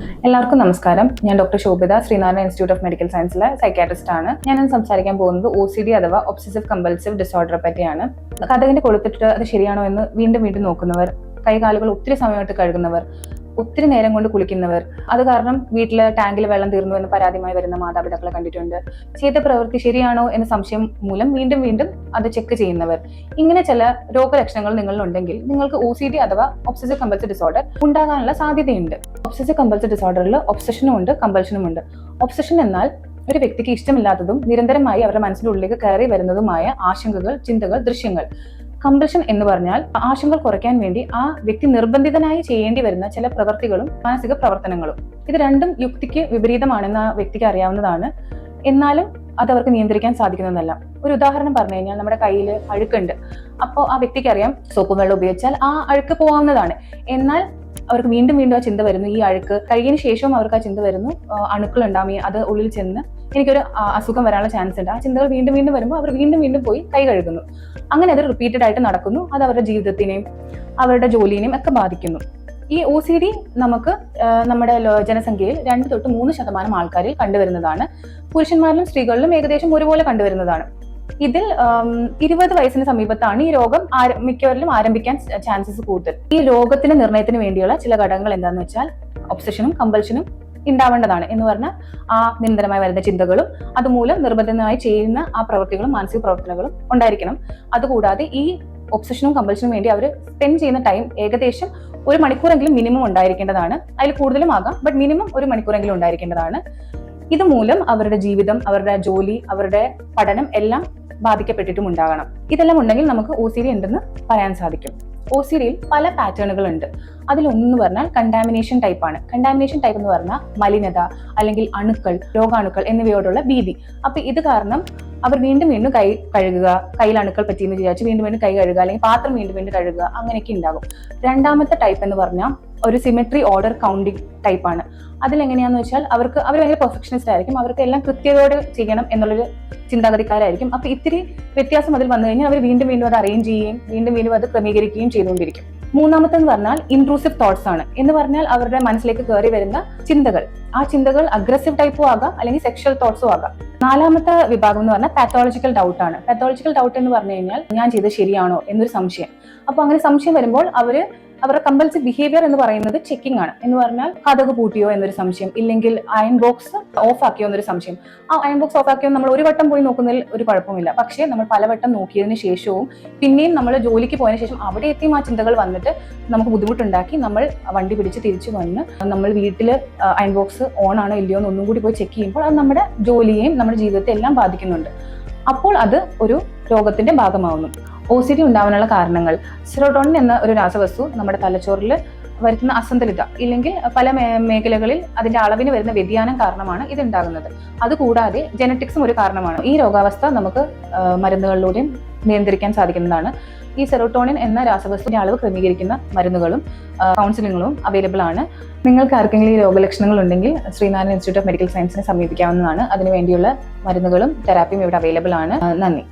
എല്ലാവർക്കും നമസ്കാരം. ഞാൻ doctor Shobhita, Sreenarayana institute of medical സയൻസിലെ സൈക്യാട്രിസ്റ്റ് ആണ്. ഞാൻ സംസാരിക്കാൻ പോകുന്നത് OCD അഥവാ ഒബ്സസീവ് കമ്പൾസീവ് ഡിസോർഡറെ പറ്റിയാണ്. കതകിന്റെ കൊടുത്തിട്ട് അത് ശരിയാണോ എന്ന് വീണ്ടും വീണ്ടും നോക്കുന്നവർ, കൈകാലുകൾ ഒത്തിരി സമയമായിട്ട് കഴുകുന്നവർ, ഒത്തിരി നേരം കൊണ്ട് കുളിക്കുന്നവർ, അത് കാരണം വീട്ടിലെ ടാങ്കിൽ വെള്ളം തീർന്നു എന്ന് പരാതിയുമായി വരുന്ന മാതാപിതാക്കളെ കണ്ടിട്ടുണ്ട്. ചെയ്ത പ്രവൃത്തി ശരിയാണോ എന്ന സംശയം മൂലം വീണ്ടും വീണ്ടും അത് ചെക്ക് ചെയ്യുന്നവർ, ഇങ്ങനെ ചില രോഗലക്ഷണങ്ങൾ നിങ്ങളിലുണ്ടെങ്കിൽ നിങ്ങൾക്ക് OCD അഥവാ ഒബ്സസീവ് കമ്പൾസീവ് ഡിസോർഡർ ഉണ്ടാകാനുള്ള സാധ്യതയുണ്ട്. ഒബ്സസീവ് കമ്പൾസീവ് ഡിസോർഡറിൽ ഒബ്സഷനും ഉണ്ട്, കമ്പൾഷനും ഉണ്ട്. ഒബ്സഷൻ എന്നാൽ ഒരു വ്യക്തിക്ക് ഇഷ്ടമില്ലാത്തതും നിരന്തരമായി അവരുടെ മനസ്സിന്റെ ഉള്ളിലേക്ക് കയറി വരുന്നതുമായ ആശങ്കകൾ, ചിന്തകൾ, ദൃശ്യങ്ങൾ. കമ്പൾഷൻ എന്ന് പറഞ്ഞാൽ ആശങ്കകൾ കുറയ്ക്കാൻ വേണ്ടി ആ വ്യക്തി നിർബന്ധിതനായി ചെയ്യേണ്ടി വരുന്ന ചില പ്രവൃത്തികളും മാനസിക പ്രവർത്തനങ്ങളും. ഇത് രണ്ടും യുക്തിക്ക് വിപരീതമാണെന്ന് ആ വ്യക്തിക്ക് അറിയാവുന്നതാണ്. എന്നാലും അത് അവർക്ക് നിയന്ത്രിക്കാൻ സാധിക്കുന്നതല്ല. ഒരു ഉദാഹരണം പറഞ്ഞു കഴിഞ്ഞാൽ, നമ്മുടെ കയ്യിൽ അഴുക്കുണ്ട്. അപ്പോൾ ആ വ്യക്തിക്ക് അറിയാം സോപ്പും വെള്ളം ഉപയോഗിച്ചാൽ ആ അഴുക്ക് പോകാവുന്നതാണ്. എന്നാൽ അവർക്ക് വീണ്ടും വീണ്ടും ആ ചിന്ത വരുന്നു, ഈ അഴുക്ക് കഴിയുന്ന ശേഷവും അവർക്ക് ആ ചിന്ത വരുന്നു, അണുക്കൾ ഉണ്ടാവും, അത് ഉള്ളിൽ ചെന്ന് എനിക്കൊരു അസുഖം വരാനുള്ള ചാൻസ് ഉണ്ട്. ആ ചിന്തകൾ വീണ്ടും വീണ്ടും വരുമ്പോൾ അവർ വീണ്ടും വീണ്ടും പോയി കൈ കഴുകുന്നു. അങ്ങനെ അത് റിപ്പീറ്റഡ് ആയിട്ട് നടക്കുന്നു. അത് അവരുടെ ജീവിതത്തിനെയും അവരുടെ ജോലിനെയും ഒക്കെ ബാധിക്കുന്നു. ഈ OCD നമുക്ക് നമ്മുടെ ജനസംഖ്യയിൽ 2 തൊട്ട് 3% ആൾക്കാരിൽ കണ്ടുവരുന്നതാണ്. പുരുഷന്മാരിലും സ്ത്രീകളിലും ഏകദേശം ഒരുപോലെ കണ്ടുവരുന്നതാണ്. ഇതിൽ 20 വയസ്സിന് സമീപത്താണ് ഈ രോഗം മിക്കവരിലും ആരംഭിക്കാൻ ചാൻസസ് കൂടുതൽ. ഈ രോഗത്തിന്റെ നിർണയത്തിന് വേണ്ടിയുള്ള ചില ഘടകങ്ങൾ എന്താണെന്ന് വെച്ചാൽ, ഒബ്സഷനും കമ്പൾഷനും ഉണ്ടാവേണ്ടതാണ്. എന്ന് പറഞ്ഞാൽ ആ നിരന്തരമായി വരുന്ന ചിന്തകളും അതുമൂലം നിർബന്ധിതമായി ചെയ്യുന്ന ആ പ്രവൃത്തികളും മാനസിക പ്രവർത്തനങ്ങളും ഉണ്ടായിരിക്കണം. അതുകൂടാതെ ഈ ഒബ്സഷനും കമ്പൾഷനും വേണ്ടി അവർ സ്പെൻഡ് ചെയ്യുന്ന ടൈം ഏകദേശം 1 മണിക്കൂറെങ്കിലും മിനിമം ഉണ്ടായിരിക്കേണ്ടതാണ്. അതിൽ കൂടുതലും ആകാം, ബട്ട് മിനിമം 1 മണിക്കൂറെങ്കിലും ഉണ്ടായിരിക്കേണ്ടതാണ്. ഇതുമൂലം അവരുടെ ജീവിതം, അവരുടെ ജോലി, അവരുടെ പഠനം എല്ലാം ബാധിക്കപ്പെട്ടിട്ടും ഉണ്ടാകണം. ഇതെല്ലാം ഉണ്ടെങ്കിൽ നമുക്ക് OCD ഉണ്ടെന്ന് പറയാൻ സാധിക്കും. OCDയിൽ പല പാറ്റേണുകൾ ഉണ്ട്. അതിലൊന്നെന്ന് പറഞ്ഞാൽ കണ്ടാമിനേഷൻ ടൈപ്പാണ്. കണ്ടാമിനേഷൻ ടൈപ്പ് എന്ന് പറഞ്ഞാൽ മലിനത അല്ലെങ്കിൽ അണുക്കൾ, രോഗാണുക്കൾ എന്നിവയോടുള്ള ഭീതി. അപ്പൊ ഇത് കാരണം അവർ വീണ്ടും വീണ്ടും കൈ കഴുകുക, കയ്യിൽ അണുക്കൾ പറ്റിയെന്ന് വിചാരിച്ച് വീണ്ടും വീണ്ടും കൈ കഴുകുക, അല്ലെങ്കിൽ പാത്രം വീണ്ടും വീണ്ടും കഴുകുക, അങ്ങനെയൊക്കെ ഉണ്ടാകും. രണ്ടാമത്തെ ടൈപ്പ് എന്ന് പറഞ്ഞാൽ ഒരു സിമെട്രി ഓർഡർ കൗണ്ടിങ് ടൈപ്പാണ്. അതിലെങ്ങനെയാന്ന് വെച്ചാൽ അവർ ഭയങ്കര പെർഫെക്ഷനിസ്റ്റ് ആയിരിക്കും. അവർക്ക് എല്ലാം കൃത്യതയോടെ ചെയ്യണം എന്നുള്ളൊരു ചിന്താഗതിക്കാരായിരിക്കും. അപ്പൊ ഇത്തിരി വ്യത്യാസം അതിൽ വന്നു കഴിഞ്ഞാൽ അവർ വീണ്ടും വീണ്ടും അത് അറേഞ്ച് ചെയ്യുകയും വീണ്ടും വീണ്ടും അത് ക്രമീകരിക്കുകയും ചെയ്തുകൊണ്ടിരിക്കും. മൂന്നാമത്തെന്ന് പറഞ്ഞാൽ ഇൻട്രൂസീവ് തോട്ട്സ് ആണ്. എന്ന് പറഞ്ഞാൽ അവരുടെ മനസ്സിലേക്ക് കയറി വരുന്ന ചിന്തകൾ. ആ ചിന്തകൾ അഗ്രസീവ് ടൈപ്പും ആകാം, അല്ലെങ്കിൽ സെക്ഷൽ തോട്ട്സും ആകാം. നാലാമത്തെ വിഭാഗം എന്ന് പറഞ്ഞാൽ പാത്തോളജിക്കൽ ഡൗട്ട് ആണ്. പാത്തോളജിക്കൽ ഡൗട്ട് എന്ന് പറഞ്ഞു കഴിഞ്ഞാൽ ഞാൻ ചെയ്തത് ശരിയാണോ എന്നൊരു സംശയം. അപ്പൊ അങ്ങനെ സംശയം വരുമ്പോൾ അവരുടെ കമ്പൽസീവ് ബിഹേവിയർ എന്ന് പറയുന്നത് ചെക്കിംഗ് ആണ്. എന്ന് പറഞ്ഞാൽ കതക് പൂട്ടിയോ എന്നൊരു സംശയം, ഇല്ലെങ്കിൽ അയൺ ബോക്സ് ഓഫ് ആക്കിയോ എന്നൊരു സംശയം. ആ അയൺ ബോക്സ് ഓഫ് ആക്കിയോ നമ്മൾ ഒരു വട്ടം പോയി നോക്കുന്നതിൽ ഒരു കുഴപ്പമില്ല. പക്ഷേ നമ്മൾ പലവട്ടം നോക്കിയതിന് ശേഷവും പിന്നെയും നമ്മൾ ജോലിക്ക് പോയതിനു ശേഷം അവിടെ എത്തിയും ആ ചിന്തകൾ വന്നിട്ട് നമുക്ക് ബുദ്ധിമുട്ടുണ്ടാക്കി നമ്മൾ വണ്ടി പിടിച്ച് തിരിച്ചു വന്ന് നമ്മൾ വീട്ടിൽ അയൺ ബോക്സ് ഓൺ ആണോ ഇല്ലയോ എന്ന് ഒന്നും കൂടി പോയി ചെക്ക് ചെയ്യുമ്പോൾ അത് നമ്മുടെ ജോലിയെയും നമ്മുടെ ജീവിതത്തെ എല്ലാം ബാധിക്കുന്നുണ്ട്. അപ്പോൾ അത് ഒരു രോഗത്തിന്റെ ഭാഗമാവുന്നു. OCD ഉണ്ടാവാനുള്ള കാരണങ്ങൾ: സെറോട്ടോണിൻ എന്ന ഒരു രാസവസ്തു നമ്മുടെ തലച്ചോറിൽ വരുത്തുന്ന അസന്തുലിത, ഇല്ലെങ്കിൽ പല മേഖലകളിൽ അതിന്റെ അളവിന് വരുന്ന വ്യതിയാനം കാരണമാണ് ഇത് ഉണ്ടാകുന്നത്. അതുകൂടാതെ ജനറ്റിക്സും ഒരു കാരണമാണ്. ഈ രോഗാവസ്ഥ നമുക്ക് മരുന്നുകളിലൂടെയും നിയന്ത്രിക്കാൻ സാധിക്കുന്നതാണ്. ഈ സെറോട്ടോണിൻ എന്ന രാസവസ്തുവിന്റെ അളവ് ക്രമീകരിക്കുന്ന മരുന്നുകളും കൗൺസിലിങ്ങുകളും അവൈലബിൾ ആണ്. നിങ്ങൾക്ക് ആർക്കെങ്കിലും ഈ രോഗലക്ഷണങ്ങൾ ഉണ്ടെങ്കിൽ ശ്രീനാരായണ ഇൻസ്റ്റിറ്റ്യൂട്ട് ഓഫ് മെഡിക്കൽ സയൻസിനെ സമീപിക്കാവുന്നതാണ്. അതിനുവേണ്ടിയുള്ള മരുന്നുകളും തെറാപ്പിയും ഇവിടെ അവൈലബിൾ ആണ്. നന്ദി.